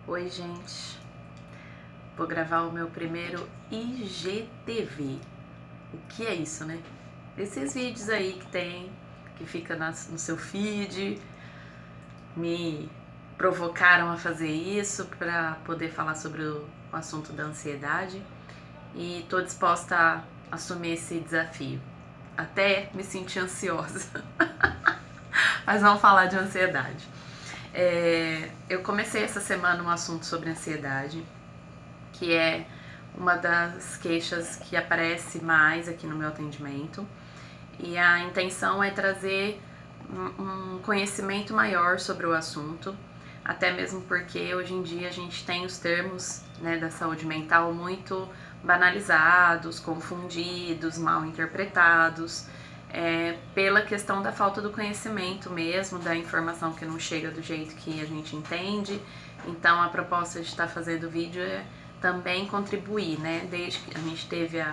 Oi, gente. Vou gravar o meu primeiro IGTV. O que é isso, né? Esses vídeos aí que fica no seu feed, me provocaram a fazer isso para poder falar sobre o assunto da ansiedade e tô disposta a assumir esse desafio. Até me senti ansiosa. Mas vamos falar de ansiedade. Eu comecei essa semana um assunto sobre ansiedade, que é uma das queixas que aparece mais aqui no meu atendimento. E a intenção é trazer um conhecimento maior sobre o assunto, até mesmo porque hoje em dia a gente tem os termos, né, da saúde mental muito banalizados, confundidos, mal interpretados, pela questão da falta do conhecimento mesmo, da informação que não chega do jeito que a gente entende. Então a proposta de estar fazendo o vídeo é também contribuir, né? Desde que a gente teve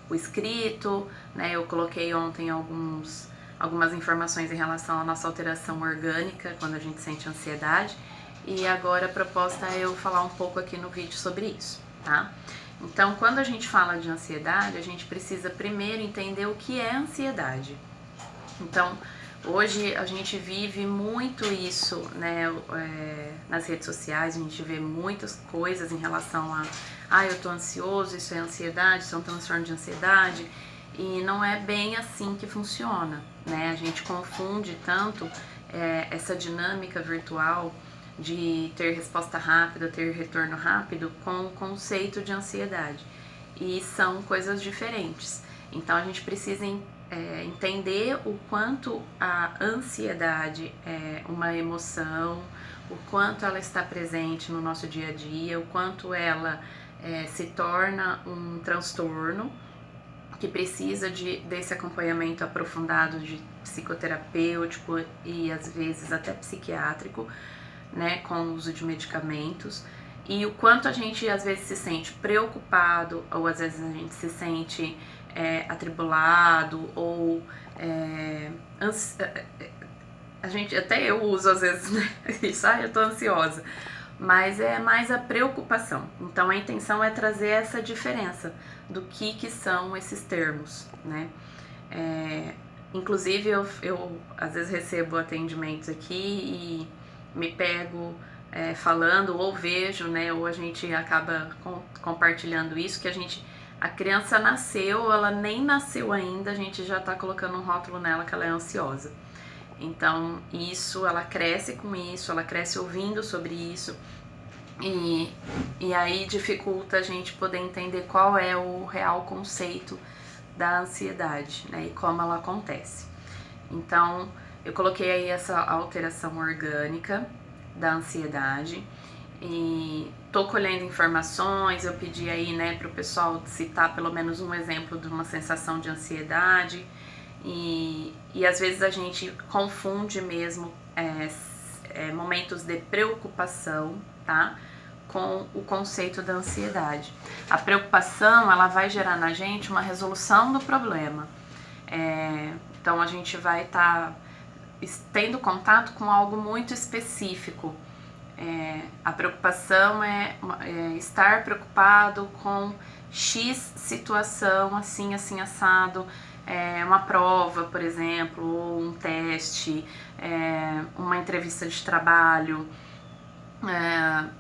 o escrito, né? Eu coloquei ontem algumas informações em relação à nossa alteração orgânica quando a gente sente ansiedade, e agora a proposta é eu falar um pouco aqui no vídeo sobre isso, tá? Então, quando a gente fala de ansiedade, a gente precisa primeiro entender o que é ansiedade. Então, hoje a gente vive muito isso, né, nas redes sociais, a gente vê muitas coisas em relação a eu tô ansioso, isso é ansiedade, isso é um transtorno de ansiedade, e não é bem assim que funciona, né? A gente confunde tanto essa dinâmica virtual de ter resposta rápida, ter retorno rápido, com o conceito de ansiedade. E são coisas diferentes. Então a gente precisa entender o quanto a ansiedade é uma emoção, o quanto ela está presente no nosso dia a dia, o quanto ela se torna um transtorno que precisa desse acompanhamento aprofundado de psicoterapêutico e às vezes até psiquiátrico, né, com o uso de medicamentos, e o quanto a gente às vezes se sente preocupado, ou às vezes a gente se sente atribulado, ou a gente, até eu uso às vezes, né, isso, eu tô ansiosa, mas é mais a preocupação. Então a intenção é trazer essa diferença do que são esses termos, né? Inclusive eu às vezes recebo atendimentos aqui e me pego falando, ou vejo, né, ou a gente acaba compartilhando isso, que a criança nasceu, ela nem nasceu ainda, a gente já tá colocando um rótulo nela que ela é ansiosa. Então isso, ela cresce com isso, ela cresce ouvindo sobre isso, e aí dificulta a gente poder entender qual é o real conceito da ansiedade, né, e como ela acontece. Então eu coloquei aí essa alteração orgânica da ansiedade e tô colhendo informações. Eu pedi aí, né, pro pessoal citar pelo menos um exemplo de uma sensação de ansiedade, e às vezes a gente confunde mesmo momentos de preocupação, tá, com o conceito da ansiedade. A preocupação, ela vai gerar na gente uma resolução do problema. Então a gente vai estar tendo contato com algo muito específico. A preocupação é estar preocupado com X situação, assim, assim, assado, uma prova, por exemplo, ou um teste, uma entrevista de trabalho.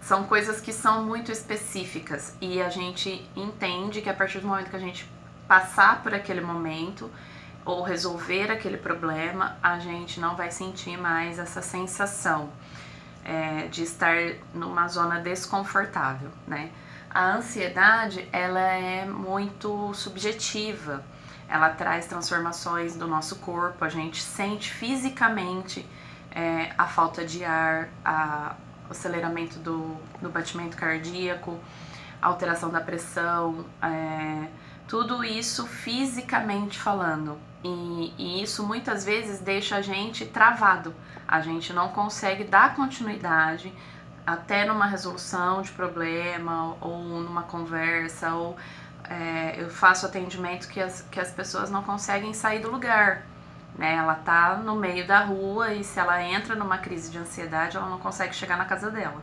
São coisas que são muito específicas, e a gente entende que a partir do momento que a gente passar por aquele momento ou resolver aquele problema, a gente não vai sentir mais essa sensação de estar numa zona desconfortável, né? A ansiedade, ela é muito subjetiva, ela traz transformações do nosso corpo, a gente sente fisicamente a falta de ar, o aceleramento do batimento cardíaco, alteração da pressão, tudo isso fisicamente falando. E isso muitas vezes deixa a gente travado, a gente não consegue dar continuidade até numa resolução de problema, ou numa conversa, ou eu faço atendimento que as pessoas não conseguem sair do lugar, né? Ela tá no meio da rua e se ela entra numa crise de ansiedade, ela não consegue chegar na casa dela.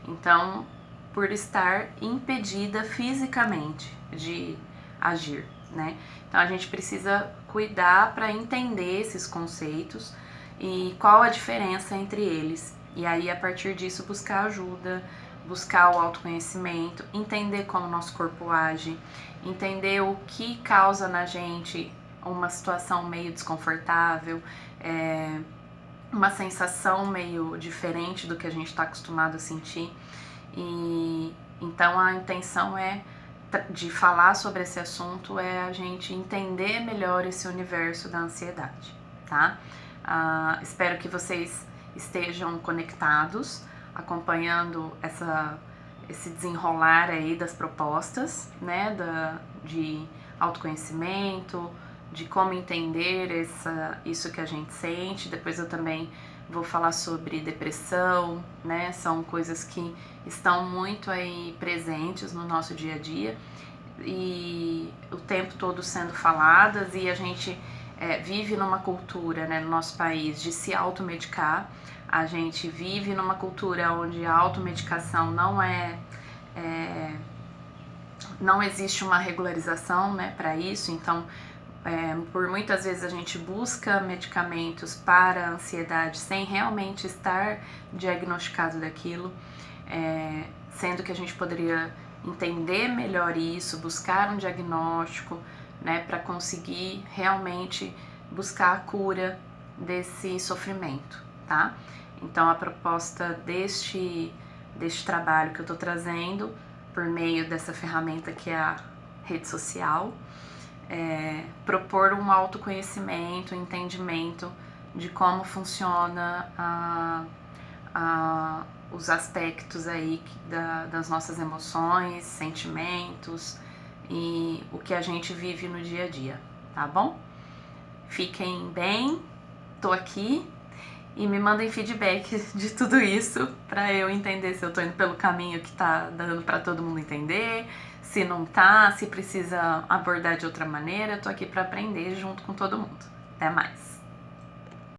Então, por estar impedida fisicamente de agir, né? Então a gente precisa cuidar para entender esses conceitos e qual a diferença entre eles. E aí, a partir disso, buscar ajuda, buscar o autoconhecimento, entender como o nosso corpo age, entender o que causa na gente uma situação meio desconfortável, uma sensação meio diferente do que a gente está acostumado a sentir. E então a intenção de falar sobre esse assunto é a gente entender melhor esse universo da ansiedade, tá? Espero que vocês estejam conectados, acompanhando esse desenrolar aí das propostas, né, de autoconhecimento, de como entender isso que a gente sente. Depois eu também vou falar sobre depressão, né, são coisas que estão muito aí presentes no nosso dia a dia e o tempo todo sendo faladas, e a gente vive numa cultura, né, no nosso país, de se automedicar. A gente vive numa cultura onde a automedicação não existe uma regularização, né, para isso. Então, por muitas vezes a gente busca medicamentos para a ansiedade sem realmente estar diagnosticado daquilo, sendo que a gente poderia entender melhor isso, buscar um diagnóstico, né, para conseguir realmente buscar a cura desse sofrimento, tá? Então a proposta deste trabalho que eu estou trazendo por meio dessa ferramenta que é a rede social, propor um autoconhecimento, entendimento de como funciona os aspectos aí das nossas emoções, sentimentos e o que a gente vive no dia a dia, tá bom? Fiquem bem, tô aqui, e me mandem feedback de tudo isso para eu entender se eu tô indo pelo caminho que tá dando para todo mundo entender, se não tá, se precisa abordar de outra maneira. Eu tô aqui para aprender junto com todo mundo. Até mais!